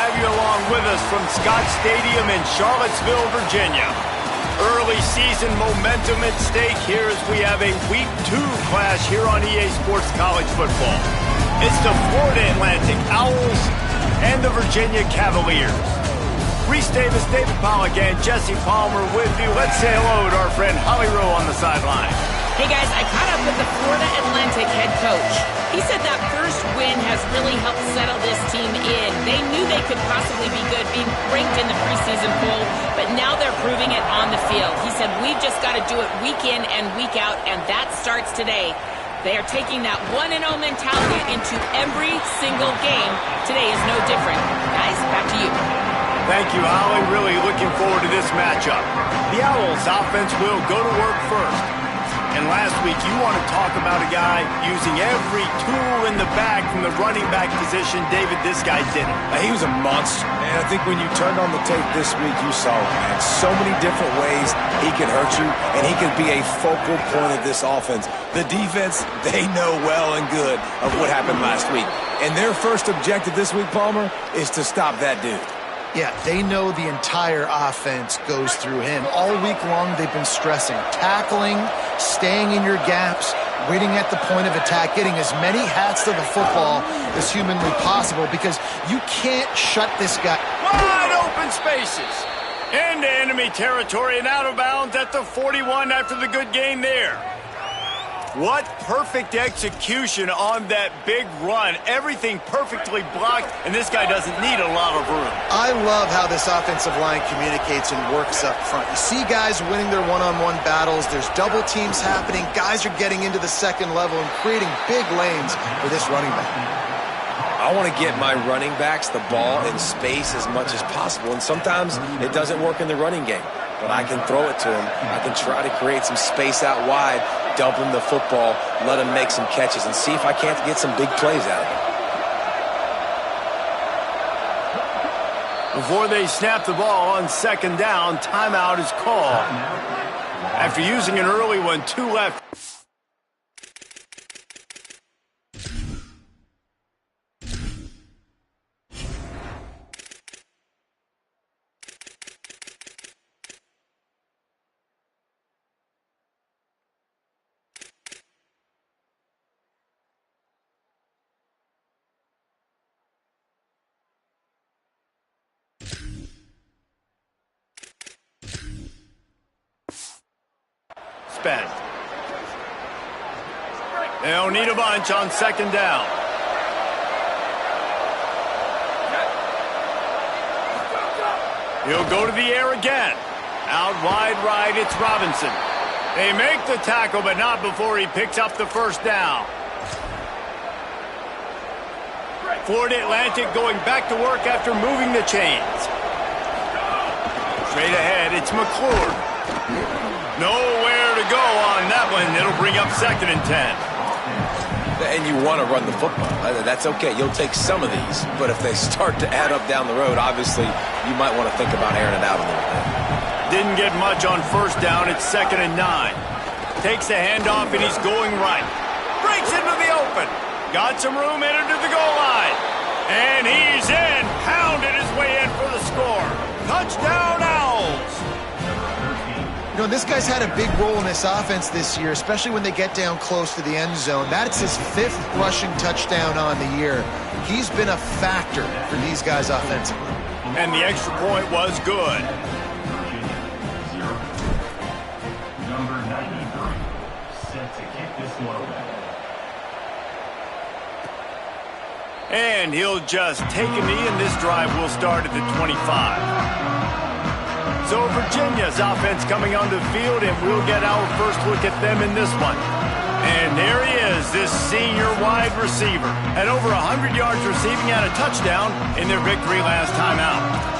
have you along with us from Scott Stadium in Charlottesville, Virginia. Early season momentum at stake here as we have a Week 2 clash here on EA Sports College Football. It's the Florida Atlantic Owls and the Virginia Cavaliers. Reese Davis, David Pollack, and Jesse Palmer with you. Let's say hello to our friend Holly Rowe on the sideline. Hey guys, I caught up with the Florida Atlantic head coach. He said that first win has really helped settle this team in. They knew they could possibly be good, being ranked in the preseason poll, but now they're proving it on the field. He said, we've just got to do it week in and week out, and that starts today. They are taking that 1-0 mentality into every single game. Today is no different. Guys, back to you. Thank you, Holly. Really looking forward to this matchup. The Owls offense will go to work first. And last week, you want to talk about a guy using every tool in the bag from the running back position. David, this guy did it. He was a monster. And I think when you turned on the tape this week, you saw it, man. So many different ways he can hurt you, and he can be a focal point of this offense. The defense, they know well and good of what happened last week. And their first objective this week, Palmer, is to stop that dude. Yeah, they know the entire offense goes through him. All week long, they've been stressing tackling, staying in your gaps, waiting at the point of attack, getting as many hats to the football as humanly possible because you can't shut this guy. Wide open spaces. Into enemy territory and out of bounds at the 41 after the good game there. What perfect execution on that big run. Everything perfectly blocked, and this guy doesn't need a lot of room. I love how this offensive line communicates and works up front. You see guys winning their one-on-one battles. There's double teams happening. Guys are getting into the second level and creating big lanes for this running back. I want to get my running backs the ball in space as much as possible, and sometimes it doesn't work in the running game. But I can throw it to him. I can try to create some space out wide, dump him the football, let him make some catches, and see if I can't get some big plays out of him. Before they snap the ball on second down, timeout is called. After using an early one, 2 left. Spent. They don't need a bunch on second down. He'll go to the air again. Out wide right, it's Robinson. They make the tackle, but not before he picks up the first down. Florida Atlantic going back to work after moving the chains. Straight ahead, it's McClure. Nowhere to go on that one. It'll bring up 2nd and 10. And you want to run the football. That's okay. You'll take some of these. But if they start to add up down the road, obviously, you might want to think about airing it out a little bit. Didn't get much on first down. It's 2nd and 9. Takes the handoff, and he's going right. Breaks into the open. Got some room, entered to the goal line. And he's in. Pounded his way in for the score. Touchdown, Owls. You know, this guy's had a big role in this offense this year, especially when they get down close to the end zone. That's his 5th rushing touchdown on the year. He's been a factor for these guys offensively. And the extra point was good. Number 93, set to kick this one away. And he'll just take a knee, and this drive will start at the 25. So Virginia's offense coming onto the field, and we'll get our first look at them in this one. And there he is, this senior wide receiver. Had over 100 yards receiving and a touchdown in their victory last time out.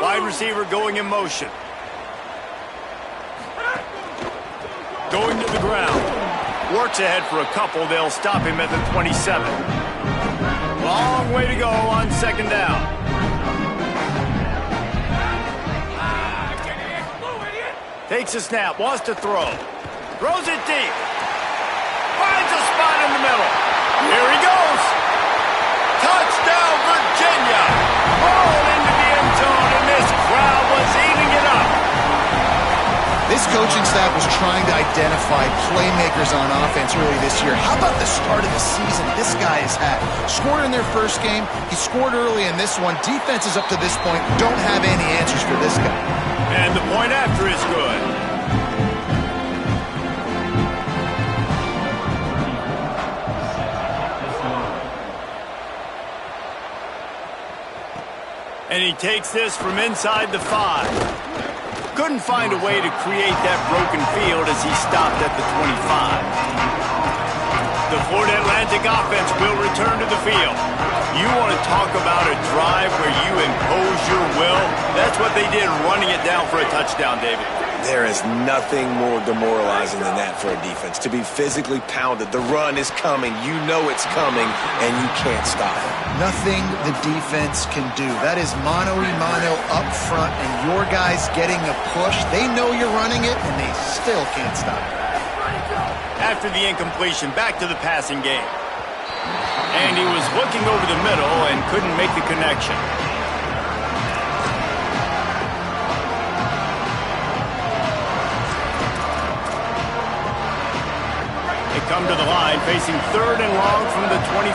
Wide receiver going in motion. Going to the ground. Works ahead for a couple. They'll stop him at the 27. Long way to go on second down. Takes a snap, wants to throw. Throws it deep. Finds a spot in the middle. Here he goes. Touchdown, Virginia. Rolled into the end zone, and this crowd was eating it up. This coaching staff was trying to identify playmakers on offense early this year. How about the start of the season this guy has had? Scored in their first game. He scored early in this one. Defenses up to this point don't have any answers for this guy. And the point after is good. And he takes this from inside the 5. Couldn't find a way to create that broken field as he stopped at the 25. The Florida Atlantic offense will return to the field. You want to talk about a drive where you impose your will? That's what they did, running it down for a touchdown, David. There is nothing more demoralizing than that for a defense. To be physically pounded. The run is coming. You know it's coming, and you can't stop it. Nothing the defense can do. That is mano-a-mano up front, and your guys getting a push. They know you're running it, and they still can't stop it. After the incompletion, back to the passing game. And he was looking over the middle and couldn't make the connection. They come to the line, facing 3rd and long from the 25.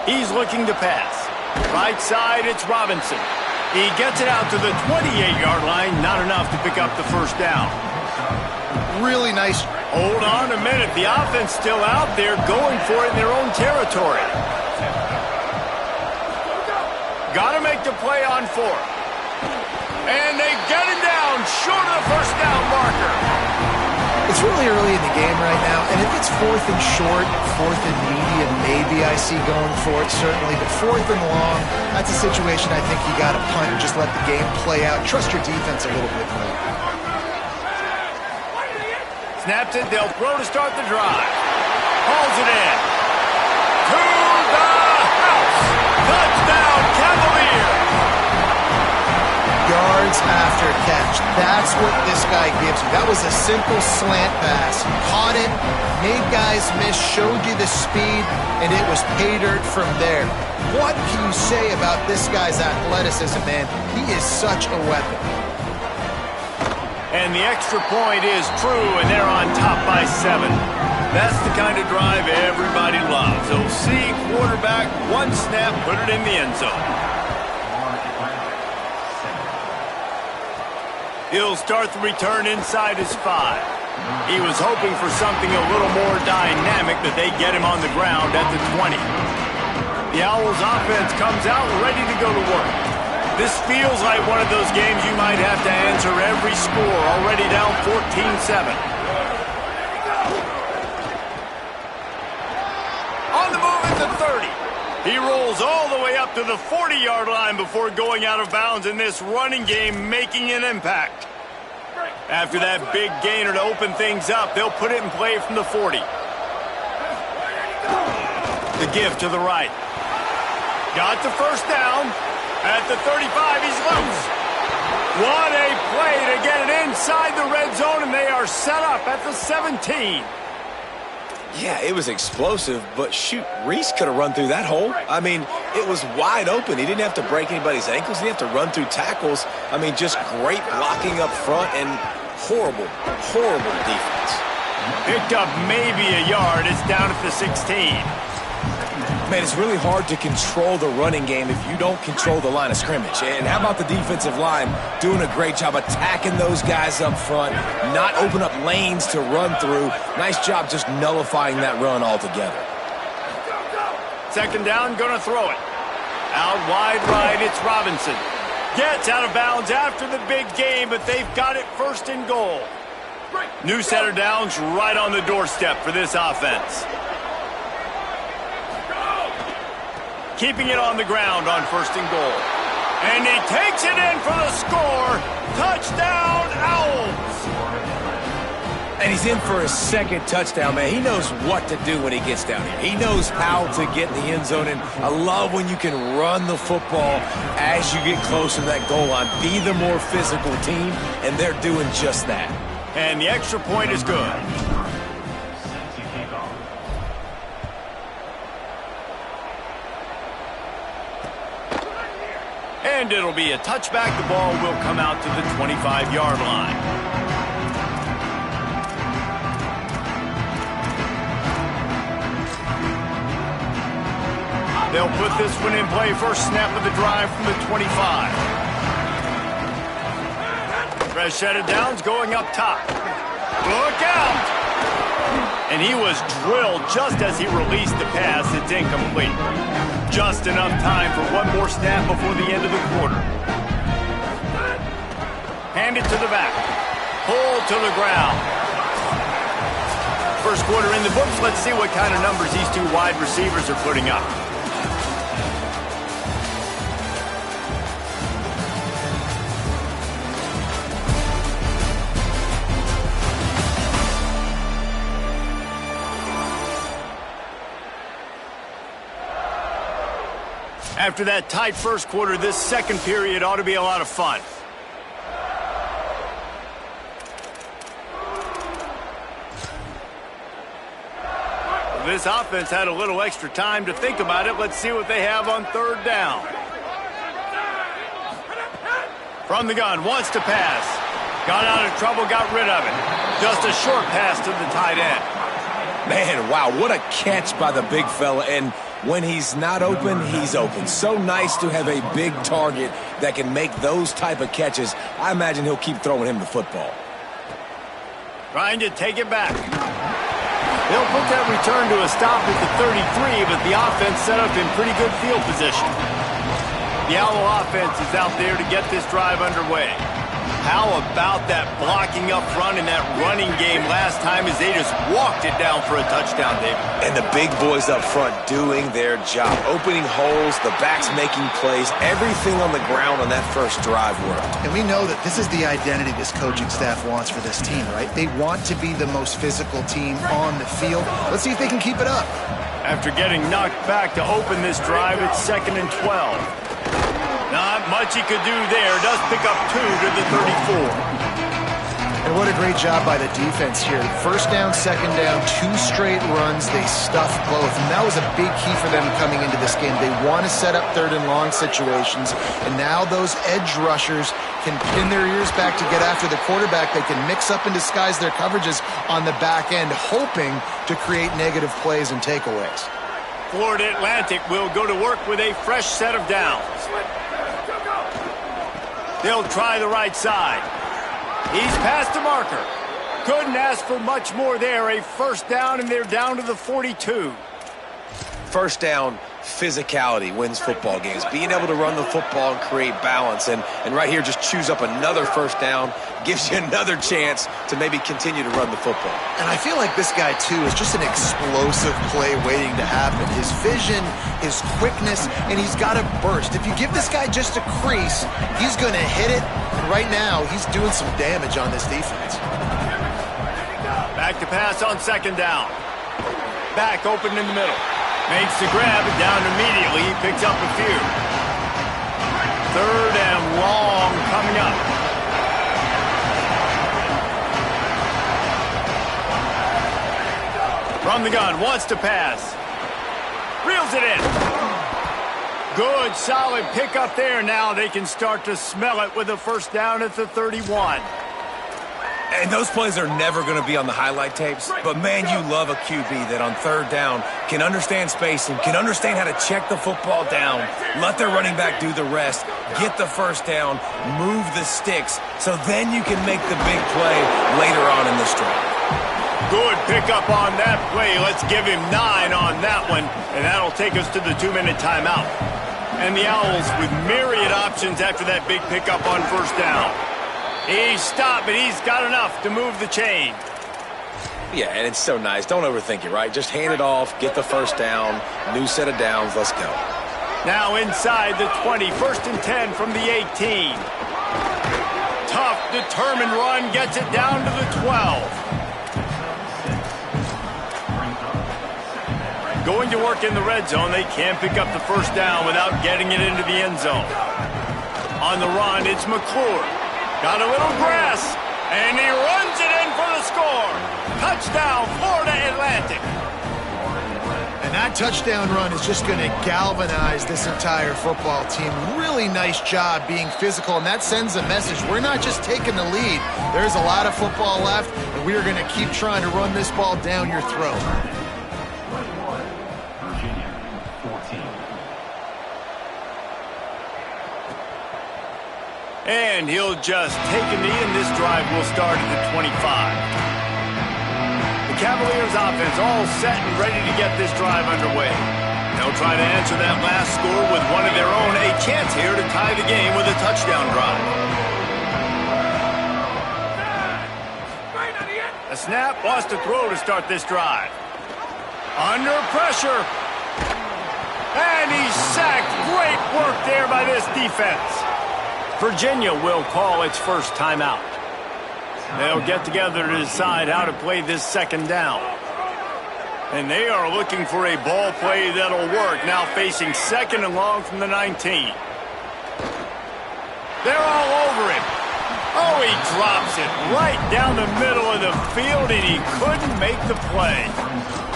He's looking to pass. Right side, it's Robinson. He gets it out to the 28-yard line, not enough to pick up the first down. Really nice. Hold on a minute. The offense still out there going for it in their own territory. Got to make the play on 4th. And they get him down short of the first down marker. It's really early in the game right now, and if it's 4th and short, 4th and medium, maybe I see going for it, certainly. But 4th and long, that's a situation I think you got to punt and just let the game play out. Trust your defense a little bit more. Snaps it, they'll throw to start the drive. Hauls it in. To the house. Touchdown, Cavaliers. Yards after catch. That's what this guy gives you. That was a simple slant pass. Caught it, made guys miss, showed you the speed, and it was pay dirt from there. What can you say about this guy's athleticism, man? He is such a weapon. And the extra point is true, and they're on top by 7. That's the kind of drive everybody loves. OC, quarterback, one snap, put it in the end zone. He'll start the return inside his 5. He was hoping for something a little more dynamic, but they get him on the ground at the 20. The Owls offense comes out ready to go to work. This feels like one of those games you might have to answer every score, already down 14-7. On the move at the 30. He rolls all the way up to the 40-yard line before going out of bounds in this running game, making an impact. After that big gainer to open things up, they'll put it in play from the 40. The give to the right. Got the first down. At the 35, he's loose. What a play to get it inside the red zone, and they are set up at the 17. Yeah, it was explosive, but shoot, Reese could have run through that hole. I mean, it was wide open. He didn't have to break anybody's ankles. He didn't have to run through tackles. I mean, just great blocking up front and horrible, horrible defense. Picked up maybe a yard. It's down at the 16. Man, it's really hard to control the running game if you don't control the line of scrimmage. And how about the defensive line doing a great job attacking those guys up front, not open up lanes to run through. Nice job just nullifying that run altogether. Second down, gonna throw it. Out wide right, it's Robinson. Gets out of bounds after the big game, but they've got it 1st and goal. New set of downs right on the doorstep for this offense. Keeping it on the ground on 1st and goal. And he takes it in for the score. Touchdown, Owls. And he's in for his second touchdown, man. He knows what to do when he gets down here. He knows how to get in the end zone, and I love when you can run the football as you get closer to that goal line. Be the more physical team, and they're doing just that. And the extra point is good. Set to kick off. And it'll be a touchback. The ball will come out to the 25-yard line. They'll put this one in play. First snap of the drive from the 25. Fresh set of downs going up top. Look out! And he was drilled just as he released the pass. It's incomplete. Just enough time for one more snap before the end of the quarter. Hand it to the back. Pull to the ground. First quarter in the books. Let's see what kind of numbers these two wide receivers are putting up. After that tight first quarter, this second period ought to be a lot of fun. This offense had a little extra time to think about it. Let's see what they have on third down. From the gun, wants to pass. Got out of trouble, got rid of it. Just a short pass to the tight end. Man, wow, what a catch by the big fella. And when he's not open, he's open. So nice to have a big target that can make those type of catches. I imagine he'll keep throwing him the football. Trying to take it back. They'll put that return to a stop at the 33, but the offense set up in pretty good field position. The Owl offense is out there to get this drive underway. How about that blocking up front and that running game last time as they just walked it down for a touchdown, David? And the big boys up front doing their job. Opening holes, the backs making plays, everything on the ground on that first drive worked. And we know that this is the identity this coaching staff wants for this team, right? They want to be the most physical team on the field. Let's see if they can keep it up. After getting knocked back to open this drive, it's 2nd and 12. Not much he could do there. Does pick up 2 to the 34. And what a great job by the defense here. First down, second down, 2 straight runs. They stuffed both. And that was a big key for them coming into this game. They want to set up third and long situations. And now those edge rushers can pin their ears back to get after the quarterback. They can mix up and disguise their coverages on the back end, hoping to create negative plays and takeaways. Florida Atlantic will go to work with a fresh set of downs. They'll try the right side. He's past the marker. Couldn't ask for much more there. A first down, and they're down to the 42. First down, physicality wins football games. Being able to run the football and create balance. And right here, just choose up another first down. Gives you another chance to maybe continue to run the football. And I feel like this guy, too, is just an explosive play waiting to happen. His vision, his quickness, and he's got a burst. If you give this guy just a crease, he's going to hit it. And right now, he's doing some damage on this defense. Back to pass on second down. Back open in the middle. Makes the grab and down immediately. He picks up a few. Third and long coming up. From the gun, wants to pass. Reels it in. Good, solid pickup there. Now they can start to smell it with a first down at the 31. And those plays are never going to be on the highlight tapes. But, man, you love a QB that on third down can understand spacing, can understand how to check the football down, let their running back do the rest, get the first down, move the sticks, so then you can make the big play later on in this drive. Good pickup on that play. Let's give him 9 on that one, and that'll take us to the 2-minute timeout. And the Owls with myriad options after that big pickup on first down. He's stopped, but he's got enough to move the chain. Yeah, and it's so nice. Don't overthink it, right? Just hand it off, get the first down, new set of downs, let's go. Now inside the 20, 1st and 10 from the 18. Tough, determined run, gets it down to the 12. Going to work in the red zone, they can't pick up the first down without getting it into the end zone. On the run, it's McClure. Got a little grass, and he runs it in for the score. Touchdown, Florida Atlantic. And that touchdown run is just going to galvanize this entire football team. Really nice job being physical, and that sends a message. We're not just taking the lead. There's a lot of football left, and we are going to keep trying to run this ball down your throat. Virginia 14. And he'll just take a knee, and this drive will start at the 25. The Cavaliers offense all set and ready to get this drive underway. They'll try to answer that last score with one of their own, a chance here to tie the game with a touchdown drive. A snap, lost a throw to start this drive. Under pressure. And he's sacked. Great work there by this defense. Virginia will call its first timeout. They'll get together to decide how to play this second down. And they are looking for a ball play that'll work, now facing second and long from the 19. They're all over him. Oh, he drops it right down the middle of the field, and he couldn't make the play.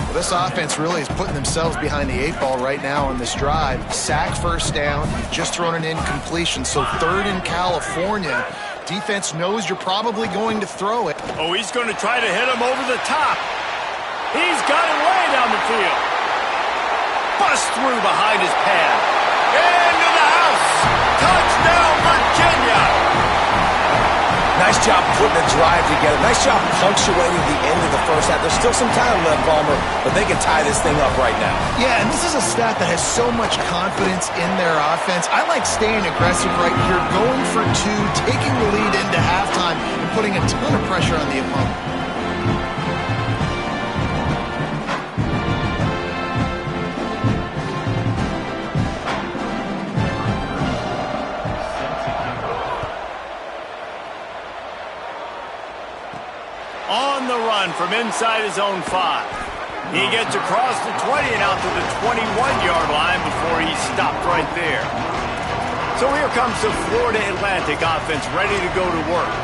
Well, this offense really is putting themselves behind the 8 ball right now on this drive. Sack first down, just thrown an incompletion, so third in California. Defense knows you're probably going to throw it. Oh, he's going to try to hit him over the top. He's got it way down the field. Bust through behind his pad. Into the house. Touchdown, Virginia. Nice job putting a drive together. Nice job punctuating the end of the first half. There's still some time left, Palmer, but they can tie this thing up right now. Yeah, and this is a staff that has so much confidence in their offense. I like staying aggressive right here, going for 2, taking the lead into halftime, and putting a ton of pressure on the opponent. On the run from inside his own 5. He gets across the 20 and out to the 21-yard line before he's stopped right there. So here comes the Florida Atlantic offense ready to go to work.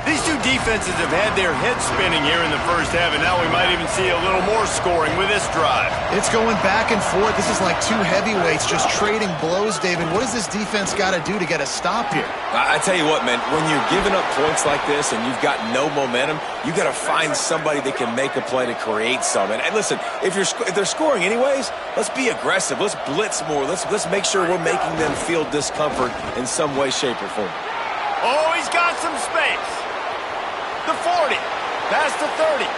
These two defenses have had their heads spinning here in the first half, and now we might even see a little more scoring with this drive. It's going back and forth. This is like two heavyweights just trading blows, David. What does this defense got to do to get a stop here? I tell you what, man, when you're giving up points like this and you've got no momentum, you got to find somebody that can make a play to create some. And listen, if they're scoring anyways, let's be aggressive. Let's blitz more. Let's make sure we're making them feel discomfort in some way, shape, or form. Oh, he's got some space. The 40, past the 30.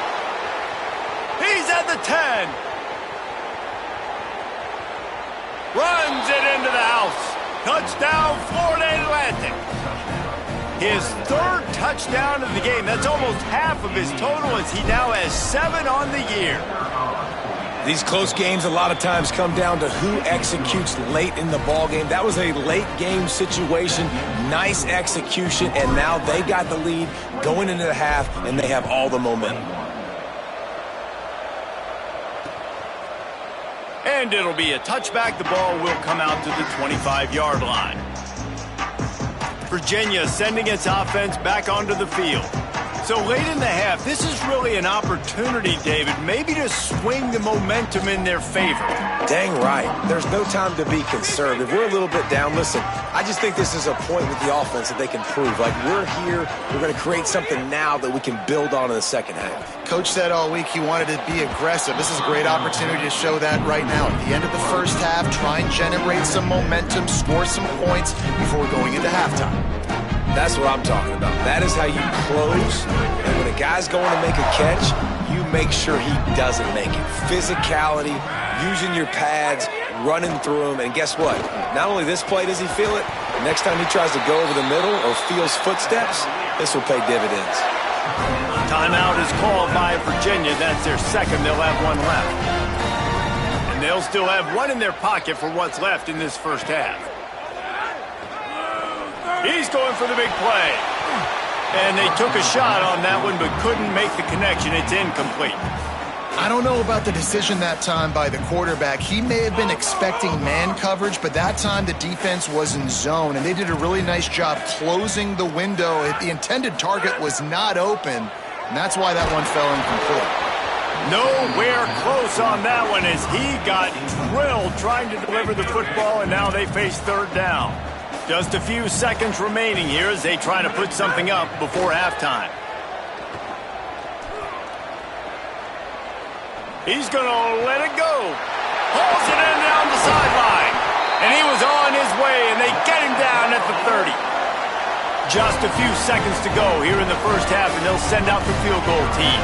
He's at the 10. Runs it into the house. Touchdown, Florida Atlantic. His third touchdown of the game. That's almost half of his total, as he now has 7 on the year. These close games a lot of times come down to who executes late in the ball game. That was a late game situation, nice execution, and now they got the lead going into the half, and they have all the momentum. And it'll be a touchback. The ball will come out to the 25-yard line. Virginia sending its offense back onto the field. So late in the half, this is really an opportunity, David, maybe to swing the momentum in their favor. Dang right. There's no time to be conservative. We're a little bit down. Listen, I just think this is a point with the offense that they can prove. Like, we're here, we're going to create something now that we can build on in the second half. Coach said all week he wanted to be aggressive. This is a great opportunity to show that right now. At the end of the first half, try and generate some momentum, score some points before going into halftime. That's what I'm talking about. That is how you close. And when a guy's going to make a catch, you make sure he doesn't make it. Physicality, using your pads, running through them. And guess what? Not only this play does he feel it, the next time he tries to go over the middle or feels footsteps, this will pay dividends. Timeout is called by Virginia. That's their second. They'll have one left. And they'll still have one in their pocket for what's left in this first half. He's going for the big play. And they took a shot on that one but couldn't make the connection. It's incomplete. I don't know about the decision that time by the quarterback. He may have been expecting man coverage, but that time the defense was in zone, and they did a really nice job closing the window. The intended target was not open, and that's why that one fell incomplete. Nowhere close on that one as he got drilled trying to deliver the football, and now they face third down. Just a few seconds remaining here as they try to put something up before halftime. He's going to let it go. Hauls it in down the sideline. And he was on his way, and they get him down at the 30. Just a few seconds to go here in the first half, and they'll send out the field goal team.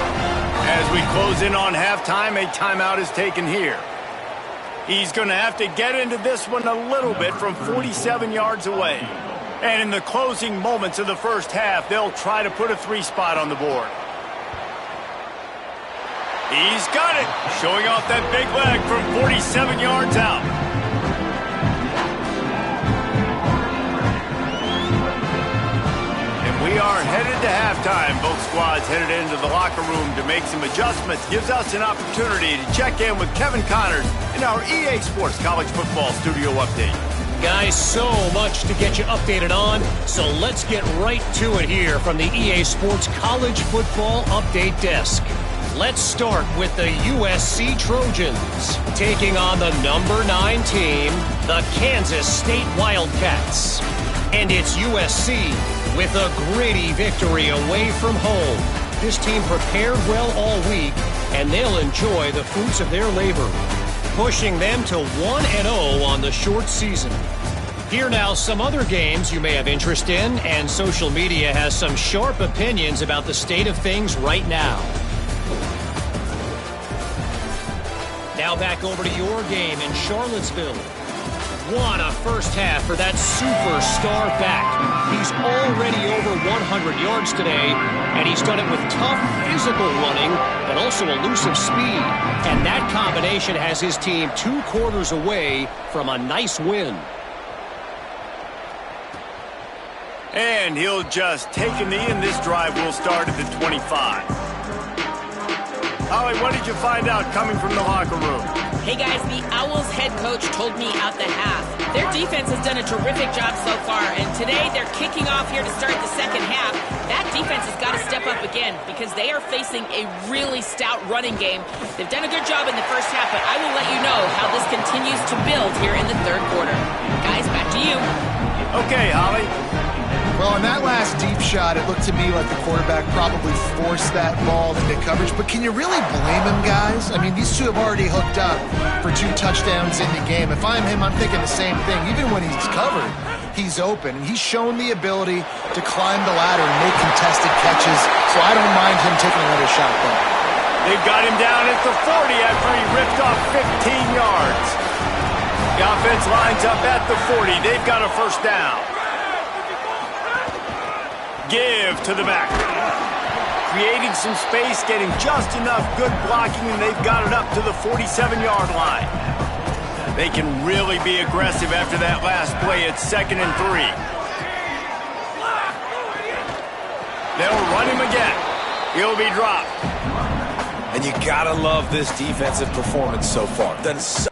As we close in on halftime, a timeout is taken here. He's going to have to get into this one a little bit from 47 yards away. And in the closing moments of the first half, they'll try to put a 3-spot on the board. He's got it, showing off that big leg from 47 yards out. And we are headed to halftime. Both squads headed into the locker room to make some adjustments. Gives us an opportunity to check in with Kevin Connors in our EA Sports College Football Studio Update. Guys, so much to get you updated on, so let's get right to it here from the EA Sports College Football Update Desk. Let's start with the USC Trojans, taking on the number 9 team, the Kansas State Wildcats. And it's USC with a gritty victory away from home. This team prepared well all week, and they'll enjoy the fruits of their labor, pushing them to 1-0 on the short season. Here now some other games you may have interest in, and social media has some sharp opinions about the state of things right now. Now back over to your game in Charlottesville. What a first half for that superstar back. He's already over 100 yards today, and he's done it with tough physical running, but also elusive speed. And that combination has his team 2 quarters away from a nice win. And he'll just take a knee, and this drive will start at the 25. Holly, what did you find out coming from the locker room? Hey guys, the Owls head coach told me at the half. Their defense has done a terrific job so far, and today they're kicking off here to start the second half. That defense has got to step up again because they are facing a really stout running game. They've done a good job in the first half, but I will let you know how this continues to build here in the third quarter. Guys, back to you. Okay, Holly. Well, in that last deep shot, it looked to me like the quarterback probably forced that ball into coverage. But can you really blame him, guys? I mean, these two have already hooked up for 2 touchdowns in the game. If I'm him, I'm thinking the same thing. Even when he's covered, he's open. And he's shown the ability to climb the ladder and make contested catches. So I don't mind him taking another shot there. They've got him down at the 40 after he ripped off 15 yards. The offense lines up at the 40. They've got a first down. Give to the back. Creating some space, getting just enough good blocking, and they've got it up to the 47-yard line. They can really be aggressive after that last play at 2nd and 3. They'll run him again. He'll be dropped. And you gotta love this defensive performance so far. Done so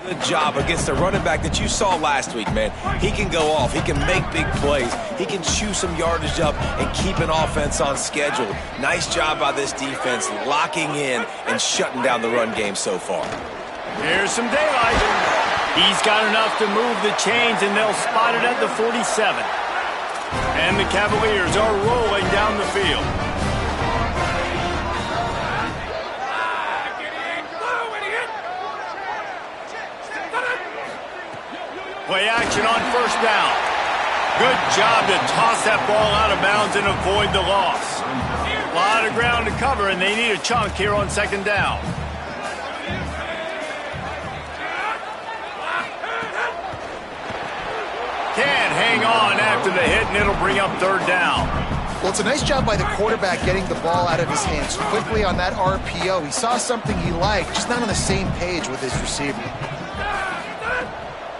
Good job against the running back that you saw last week, man. He can go off. He can make big plays. He can chew some yardage up and keep an offense on schedule. Nice job by this defense locking in and shutting down the run game so far. Here's some daylight. He's got enough to move the chains, and they'll spot it at the 47. And the Cavaliers are rolling down the field. Play action on first down. Good job to toss that ball out of bounds and avoid the loss. A lot of ground to cover, and they need a chunk here on second down. Can't hang on after the hit, and it'll bring up third down. Well, it's a nice job by the quarterback getting the ball out of his hands quickly on that RPO. He saw something he liked, just not on the same page with his receiver.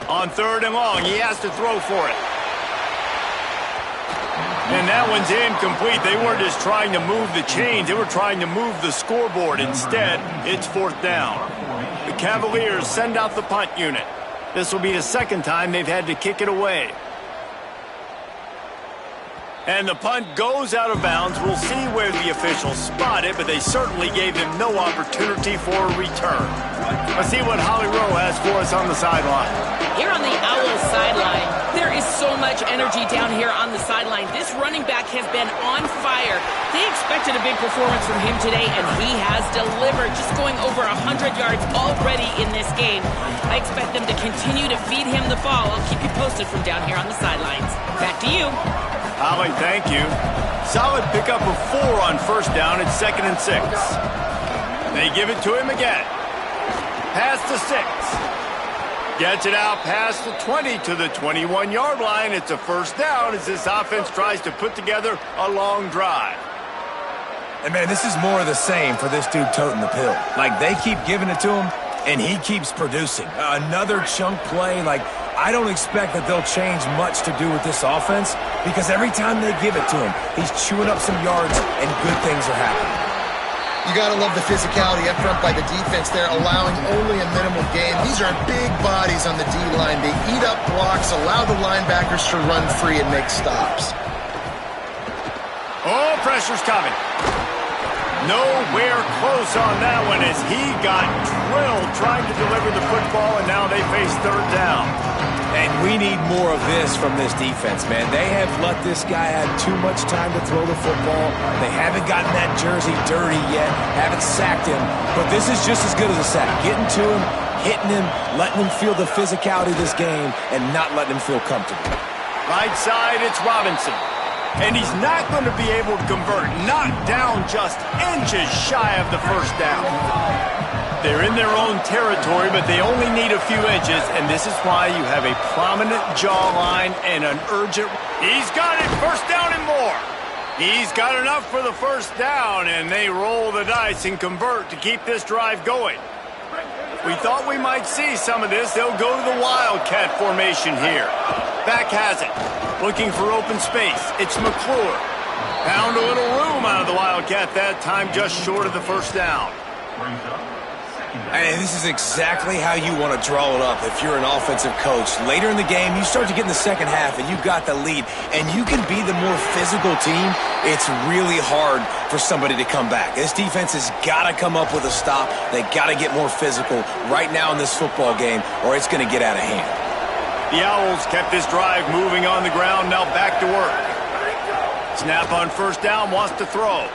On third and long, he has to throw for it. And that one's incomplete. They weren't just trying to move the chains. They were trying to move the scoreboard. Instead, it's fourth down. The Cavaliers send out the punt unit. This will be the second time they've had to kick it away. And the punt goes out of bounds. We'll see where the officials spot it, but they certainly gave him no opportunity for a return. Let's see what Holly Rowe has for us on the sideline. Here on the Owls sideline, there is so much energy down here on the sideline. This running back has been on fire. They expected a big performance from him today, and he has delivered, just going over 100 yards already in this game. I expect them to continue to feed him the ball. I'll keep you posted from down here on the sidelines. Back to you. Holly, thank you. Solid pickup of 4 on first down. It's 2nd and 6. They give it to him again. Pass to 6. Gets it out past the 20 to the 21-yard line. It's a first down as this offense tries to put together a long drive. And, man, this is more of the same for this dude toting the pill. Like, they keep giving it to him, and he keeps producing. Another chunk play. Like, I don't expect that they'll change much to do with this offense because every time they give it to him, he's chewing up some yards and good things are happening. You got to love the physicality up front by the defense there, allowing only a minimal gain. These are big bodies on the D-line. They eat up blocks, allow the linebackers to run free and make stops. Oh, pressure's coming. Nowhere close on that one as he got drilled trying to deliver the football, and now they face third down. And we need more of this from this defense, man. They have let this guy have too much time to throw the football. They haven't gotten that jersey dirty yet, haven't sacked him. But this is just as good as a sack. Getting to him, hitting him, letting him feel the physicality of this game, and not letting him feel comfortable. Right side, it's Robinson. And he's not going to be able to convert. Knocked down just inches shy of the first down. They're in their own territory, but they only need a few inches, and this is why you have a prominent jawline and an urgent... He's got it, first down and more. He's got enough for the first down, and they roll the dice and convert to keep this drive going. We thought we might see some of this. They'll go to the Wildcat formation here. Back has it. Looking for open space. It's McClure. Found a little room out of the Wildcat that time, just short of the first down. And this is exactly how you want to draw it up if you're an offensive coach. Later in the game, you start to get in the second half, and you've got the lead, and you can be the more physical team. It's really hard for somebody to come back. This defense has got to come up with a stop. They got to get more physical right now in this football game, or it's going to get out of hand. The Owls kept this drive moving on the ground, now back to work. Snap on first down, wants to throw.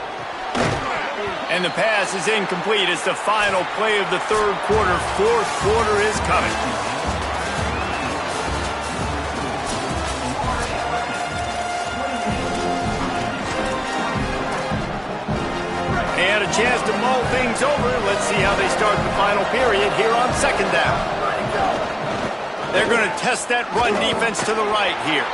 And the pass is incomplete. It's the final play of the third quarter. Fourth quarter is coming. They had a chance to mull things over. Let's see how they start the final period here on second down. They're going to test that run defense to the right here.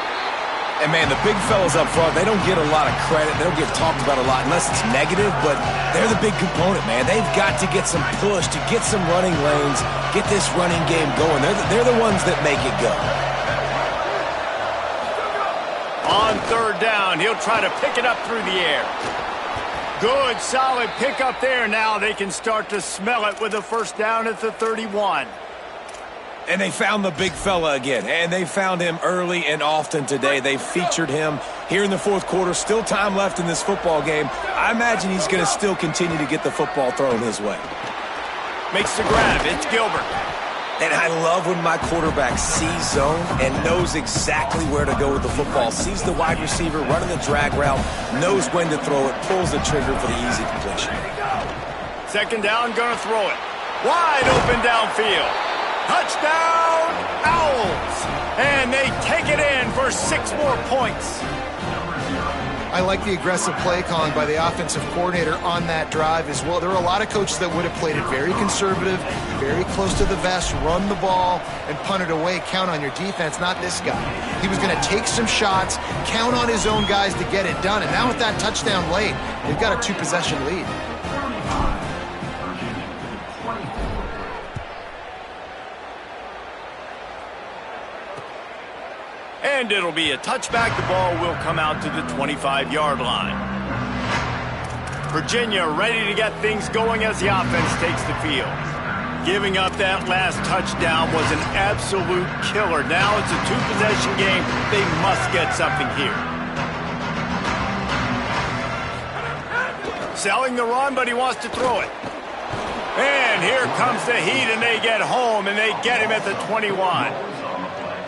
And, man, the big fellas up front, they don't get a lot of credit. They don't get talked about a lot unless it's negative, but they're the big component, man. They've got to get some push, to get some running lanes, get this running game going. They're the ones that make it go. On third down, he'll try to pick it up through the air. Good, solid pickup there. Now they can start to smell it with a first down at the 31. And they found the big fella again, and they found him early and often today. They featured him here in the fourth quarter. Still time left in this football game. I imagine he's going to still continue to get the football thrown his way. Makes the grab. It's Gilbert. And I love when my quarterback sees zone and knows exactly where to go with the football. Sees the wide receiver running the drag route, knows when to throw it, pulls the trigger for the easy completion. Second down, gonna throw it. Wide open downfield. Touchdown, Owls! And they take it in for 6 more points. I like the aggressive play calling by the offensive coordinator on that drive as well. There are a lot of coaches that would have played it very conservative, very close to the vest, run the ball, and punt it away. Count on your defense, not this guy. He was going to take some shots, count on his own guys to get it done. And now with that touchdown late, they've got a 2-possession lead. And it'll be a touchback. The ball will come out to the 25-yard line. Virginia ready to get things going as the offense takes the field. Giving up that last touchdown was an absolute killer. Now it's a 2-possession game. They must get something here. Selling the run, but he wants to throw it. And here comes the heat, and they get home, and they get him at the 21.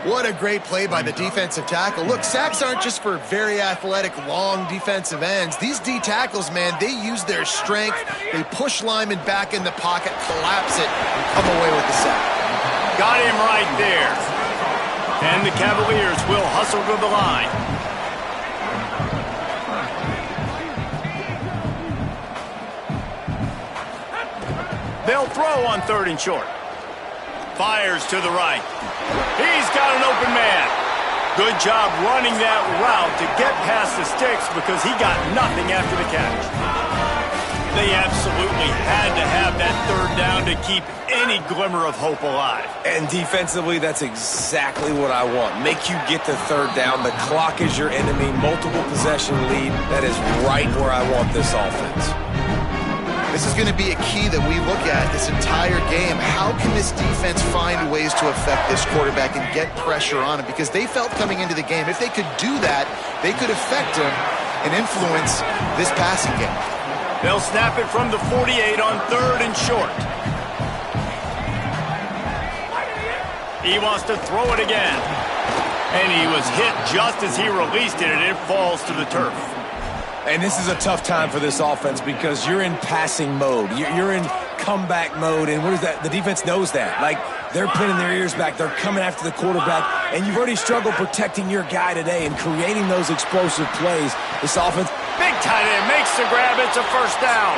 What a great play by the defensive tackle. Look, sacks aren't just for very athletic, long defensive ends. These D tackles, man, they use their strength. They push linemen back in the pocket, collapse it, and come away with the sack. Got him right there. And the Cavaliers will hustle to the line. They'll throw on 3rd and short. Fires to the right. He's got an open man. Good job running that route to get past the sticks because he got nothing after the catch. They absolutely had to have that 3rd down to keep any glimmer of hope alive. And defensively, that's exactly what I want. Make you get the 3rd down. The clock is your enemy. Multiple possession lead. That is right where I want this offense. This is going to be a key that we look at this entire game. How can this defense find ways to affect this quarterback and get pressure on him? Because they felt coming into the game, if they could do that, they could affect him and influence this passing game. They'll snap it from the 48 on 3rd and short. He wants to throw it again. And he was hit just as he released it, and it falls to the turf. And this is a tough time for this offense because you're in passing mode. You're in comeback mode, and what is that? The defense knows that. Like, they're pinning their ears back. They're coming after the quarterback, and you've already struggled protecting your guy today and creating those explosive plays. This offense... Big tight end makes the grab. It's a 1st down.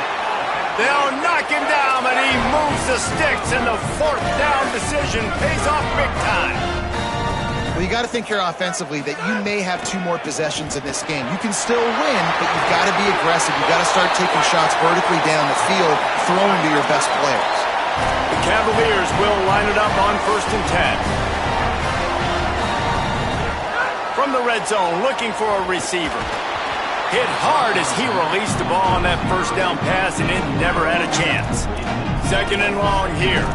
They'll knock him down, and he moves the sticks, and the 4th down decision pays off big time. Well, you got to think here offensively that you may have 2 more possessions in this game. You can still win, but you've got to be aggressive. You've got to start taking shots vertically down the field, throwing to your best players. The Cavaliers will line it up on 1st and 10. From the red zone, looking for a receiver. Hit hard as he released the ball on that 1st down pass, and it never had a chance. 2nd and long here.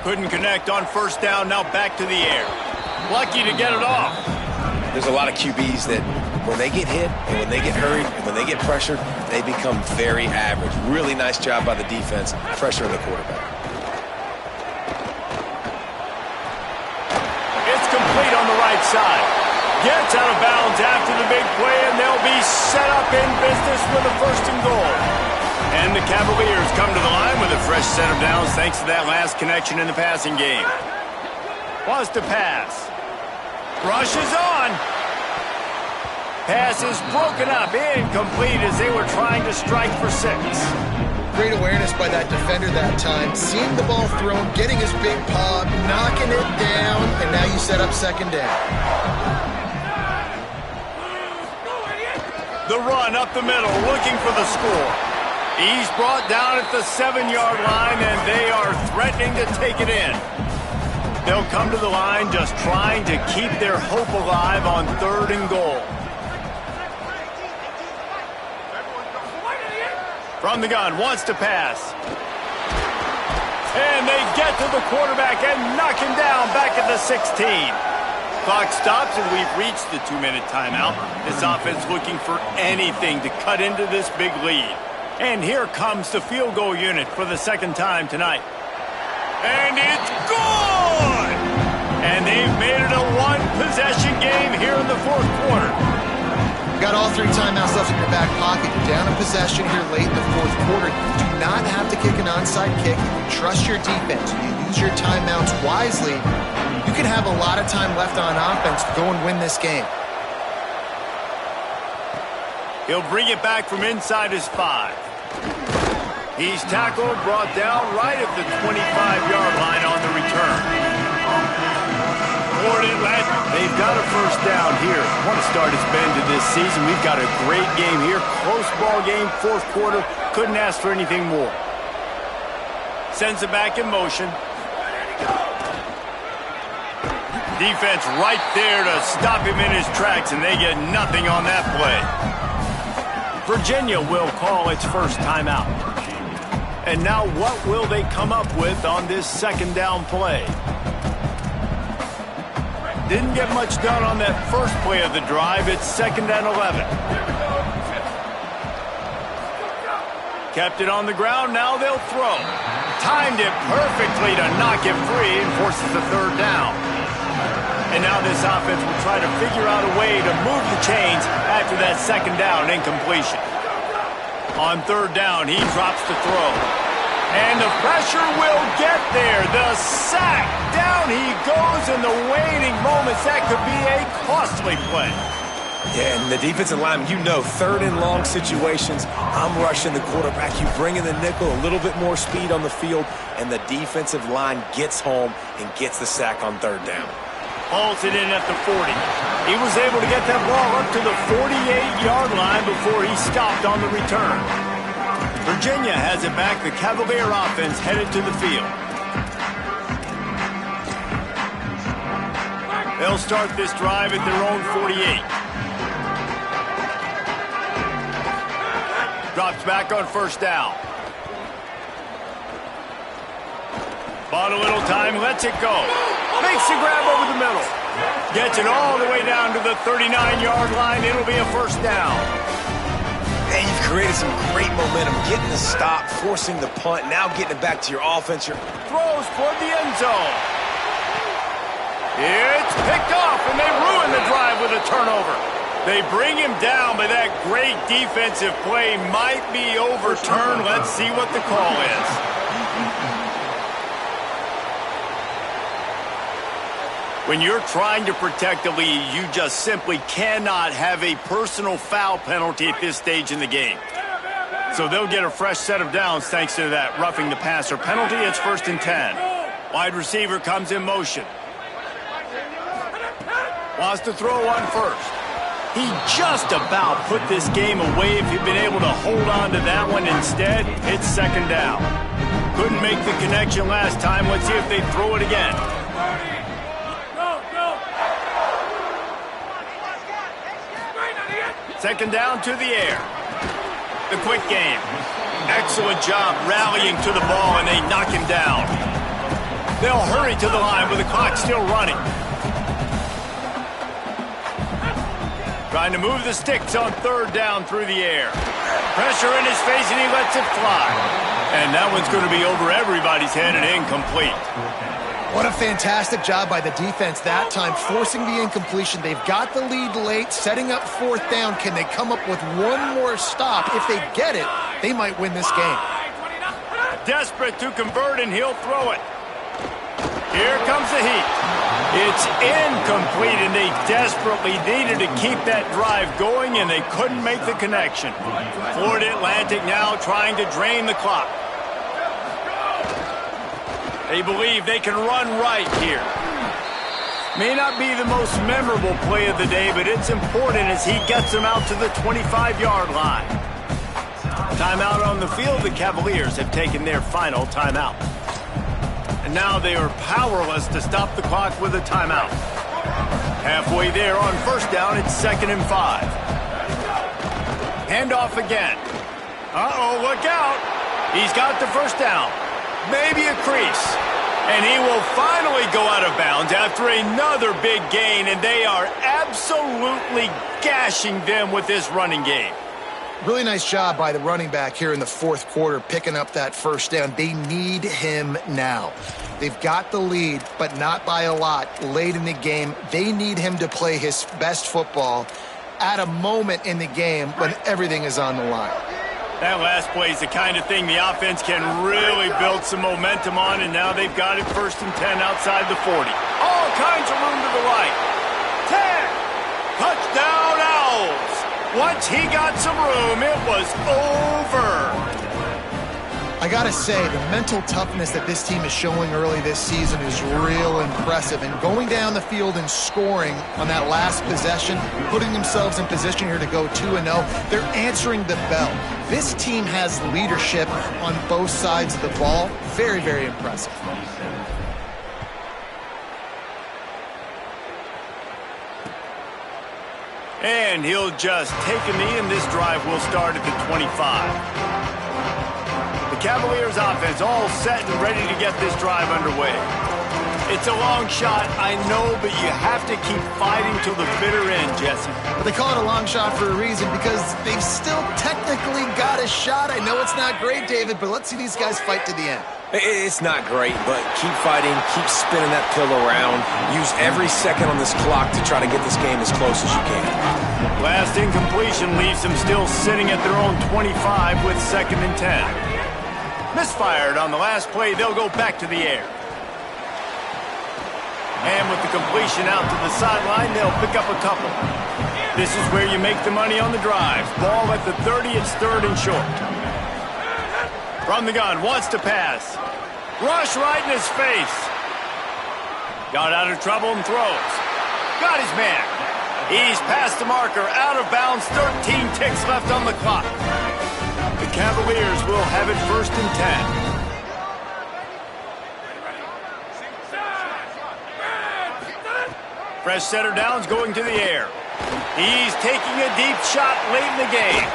Couldn't connect on 1st down, now back to the air. Lucky to get it off. There's a lot of QBs that when they get hit and when they get hurried and when they get pressured, they become very average. Really nice job by the defense, pressuring the quarterback. It's complete on the right side. Gets out of bounds after the big play, and they'll be set up in business with a 1st and goal. And the Cavaliers come to the line with a fresh set of downs thanks to that last connection in the passing game. Wants to pass. Rushes on. Pass is broken up, incomplete as they were trying to strike for 6. Great awareness by that defender that time. Seeing the ball thrown, getting his big paw, knocking it down, and now you set up 2nd down. The run up the middle, looking for the score. He's brought down at the 7-yard line, and they are threatening to take it in. They'll come to the line just trying to keep their hope alive on 3rd and goal. From the gun, wants to pass. And they get to the quarterback and knock him down back at the 16. Clock stops, and we've reached the 2-minute timeout. This offense looking for anything to cut into this big lead. And here comes the field goal unit for the second time tonight. And it's good! And they've made it a one-possession game here in the fourth quarter. Got all 3 timeouts left in your back pocket. You're down a possession here late in the fourth quarter. You do not have to kick an onside kick. You can trust your defense. You use your timeouts wisely. You can have a lot of time left on offense to go and win this game. He'll bring it back from inside his 5. He's tackled, brought down right at the 25-yard line on the return. They've got a first down here. Want to start his bend to this season. We've got a great game here. Close ball game, fourth quarter. Couldn't ask for anything more. Sends it back in motion. Defense right there to stop him in his tracks, and they get nothing on that play. Virginia will call its first timeout. And now what will they come up with on this second down play? Didn't get much done on that first play of the drive. It's 2nd and 11. Kept it on the ground. Now they'll throw. Timed it perfectly to knock it free and forces the third down. And now this offense will try to figure out a way to move the chains after that second down incompletion. On third down, he drops the throw. And the pressure will get there. The sack. Down he goes in the waning moments. That could be a costly play. Yeah, and the defensive lineman, you know, 3rd and long situations, I'm rushing the quarterback. You bring in the nickel, a little bit more speed on the field, and the defensive line gets home and gets the sack on 3rd down. Hauls it in at the 40. He was able to get that ball up to the 48-yard line before he stopped on the return. Virginia has it back. The Cavalier offense headed to the field. They'll start this drive at their own 48. Drops back on first down. Bought a little time, lets it go. Makes the grab over the middle. Gets it all the way down to the 39-yard line. It'll be a first down. And you've created some great momentum, getting the stop, forcing the punt, now getting it back to your offense. Throws toward the end zone. It's picked off, and they ruin the drive with a turnover. They bring him down, but that great defensive play might be overturned. Let's see what the call is. When you're trying to protect a lead, you just simply cannot have a personal foul penalty at this stage in the game. So they'll get a fresh set of downs thanks to that roughing the passer penalty. It's 1st and 10. Wide receiver comes in motion. Wants to throw on first. He just about put this game away if he'd been able to hold on to that one. Instead, it's 2nd down. Couldn't make the connection last time. Let's see if they throw it again. Second down to the air. The quick game. Excellent job rallying to the ball, and they knock him down. They'll hurry to the line with the clock still running. Trying to move the sticks on 3rd down through the air. Pressure in his face, and he lets it fly. And that one's going to be over everybody's head and incomplete. What a fantastic job by the defense that time, forcing the incompletion. They've got the lead late, setting up 4th down. Can they come up with one more stop? If they get it, they might win this game. Desperate to convert, and he'll throw it. Here comes the heat. It's incomplete, and they desperately needed to keep that drive going, and they couldn't make the connection. Florida Atlantic now trying to drain the clock. They believe they can run right here. May not be the most memorable play of the day, but it's important as he gets them out to the 25-yard line. Timeout on the field. The Cavaliers have taken their final timeout. And now they are powerless to stop the clock with a timeout. Halfway there on first down, it's 2nd and 5. Handoff again. Uh-oh, look out. He's got the first down. maybe a crease. And he will finally go out of bounds after another big gain, and they are absolutely gashing them with this running game. Really nice job by the running back here in the fourth quarter, picking up that first down. They need him now. They've got the lead, but not by a lot late in the game. They need him to play his best football at a moment in the game when everything is on the line. That last play is the kind of thing the offense can really build some momentum on, and now they've got it 1st and 10 outside the 40. All kinds of room to the right. 10. Touchdown, Owls. Once he got some room, it was over. I got to say, the mental toughness that this team is showing early this season is real impressive. And going down the field and scoring on that last possession, putting themselves in position here to go 2-0, they're answering the bell. This team has leadership on both sides of the ball. Very, very impressive. And he'll just take a knee, and this drive will start at the 25. The Cavaliers offense all set and ready to get this drive underway. It's a long shot, I know, but you have to keep fighting till the bitter end, Jesse. But they call it a long shot for a reason, because they've still technically got a shot. I know it's not great, David, but let's see these guys fight to the end. It's not great, but keep fighting, keep spinning that pillow around. Use every second on this clock to try to get this game as close as you can. Last incompletion leaves them still sitting at their own 25 with 2nd and 10. Misfired on the last play, they'll go back to the air. And with the completion out to the sideline, they'll pick up a couple. This is where you make the money on the drives. Ball at the 30, it's 3rd and short. From the gun, wants to pass. Rush right in his face. Got out of trouble and throws. Got his man. He's past the marker, out of bounds, 13 ticks left on the clock. The Cavaliers will have it 1st and 10. Fresh setter downs going to the air. He's taking a deep shot late in the game.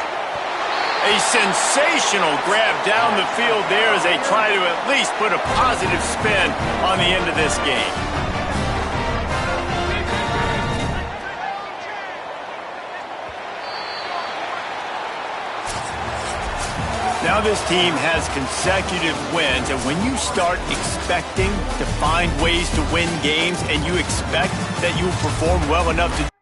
A sensational grab down the field there as they try to at least put a positive spin on the end of this game. Now this team has consecutive wins, and when you start expecting to find ways to win games and you expect that you'll perform well enough to